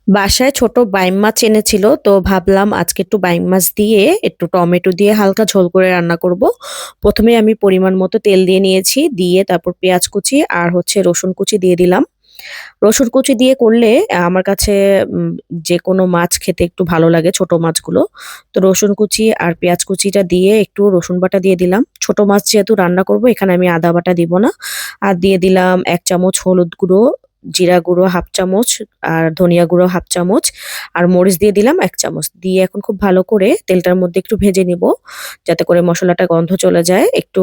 বাসায় ছোট বাইম মাছ এনেছিল, তো ভাবলাম আজকে একটু বাইম মাছ দিয়ে একটু টমেটো দিয়ে হালকা ঝোল করে রান্না করব। প্রথমে আমি পরিমাণ মতো তেল দিয়ে নিয়েছি, দিয়ে তারপর পেঁয়াজ কুচি আর হচ্ছে রসুন কুচি দিয়ে দিলাম। রসুন কুচি দিয়ে করলে আমার কাছে যে কোনো মাছ খেতে একটু ভালো লাগে, ছোট মাছগুলো। তো রসুন কুচি আর পেঁয়াজ কুচিটা দিয়ে একটু রসুন বাটা দিয়ে দিলাম। ছোট মাছ যেহেতু রান্না করব, এখানে আমি আদা বাটা দিব না। আর দিয়ে দিলাম ১ চামচ হলুদ গুঁড়ো, জিরা গুঁড়ো ১/২ চামচ, আর ধনিয়া গুঁড়ো ১/২ চামচ, আর মরিচ দিয়ে দিলাম ১ চামচ। দিয়ে এখন খুব ভালো করে তেলটার মধ্যে একটু ভেজে নিব, যাতে করে মসলাটা গন্ধ চলে যায়। একটু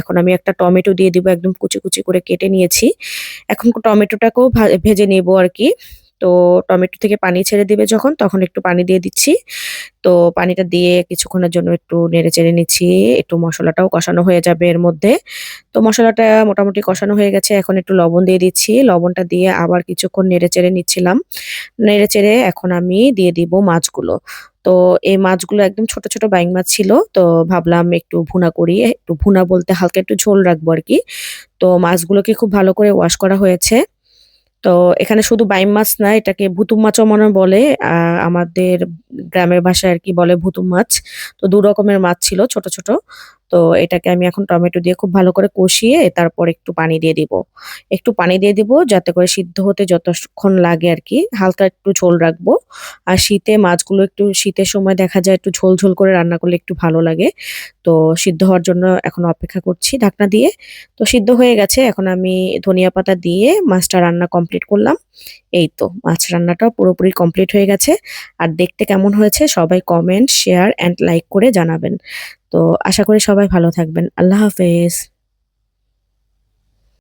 এখন আমি একটা টমেটো দিয়ে দিব, একদম কুচি, কুচি করে কেটে নিয়েছি। এখন টমেটোটাকেও ভেজে নেব আরকি। তো টমেটো থেকে পানি ছেড়ে দিবে যখন, তখন একটু পানি দিয়ে দিচ্ছি। তো পানিটা দিয়ে কিছুক্ষণের জন্য একটু নেড়েচেড়ে নিচ্ছি। একটু মসলাটাও কষানো হয়ে যাবে এর মধ্যে। তো মসলাটা মোটামুটি কষানো হয়ে গেছে। এখন একটু লবণ দিয়ে দিচ্ছি। লবণটা দিয়ে আবার কিছুক্ষণ নেড়েচেড়ে নিচ্ছিলাম। নেড়েচেড়ে এখন আমি দিয়ে দিব মাছগুলো। তো এই মাছগুলো একদম ছোট, ছোট বাইং মাছ ছিল। তো ভাবলাম একটু ভুনা করি। একটু ভুনা বলতে হালকা একটু ঝোল রাখবো আরকি। তো মাছগুলোকে খুব ভালো করে ওয়াশ করা হয়েছে। তো এখানে শুধু বাইম মাছ না, এটাকে ভুতুম মাছও মনে বলে। আ আমাদের গ্রামের ভাষায় আরকি বলে ভুতুম মাছ। তো ২ রকমের মাছ ছিল ছোট, ছোট। তো এটাকে আমি এখন টমেটো দিয়ে খুব ভালো করে কষিয়ে তারপর একটু পানি দিয়ে দিব। একটু পানি দিয়ে দিব যাতে করে সিদ্ধ হতে যতক্ষণ লাগে আরকি, হালকা একটু ঝোল রাখবো। আর শীতে মাছগুলো একটু শীতের সময় দেখা যায় একটু ঝোল, ঝোল করে রান্না করলে একটু ভালো লাগে। তো সিদ্ধ হওয়ার জন্য এখন অপেক্ষা করছি ঢাকনা দিয়ে। তো সিদ্ধ হয়ে গেছে। এখন আমি ধনিয়া পাতা দিয়ে মাছটা রান্না কমপ্লিট করলাম। এই তো মাছ রান্নাটাও পুরোপুরি কমপ্লিট হয়ে গেছে। আর দেখতে কেমন হয়েছে সবাই কমেন্ট, শেয়ার অ্যান্ড লাইক করে জানাবেন। তো আশা করি সবাই ভালো থাকবেন। আল্লাহ হাফেজ।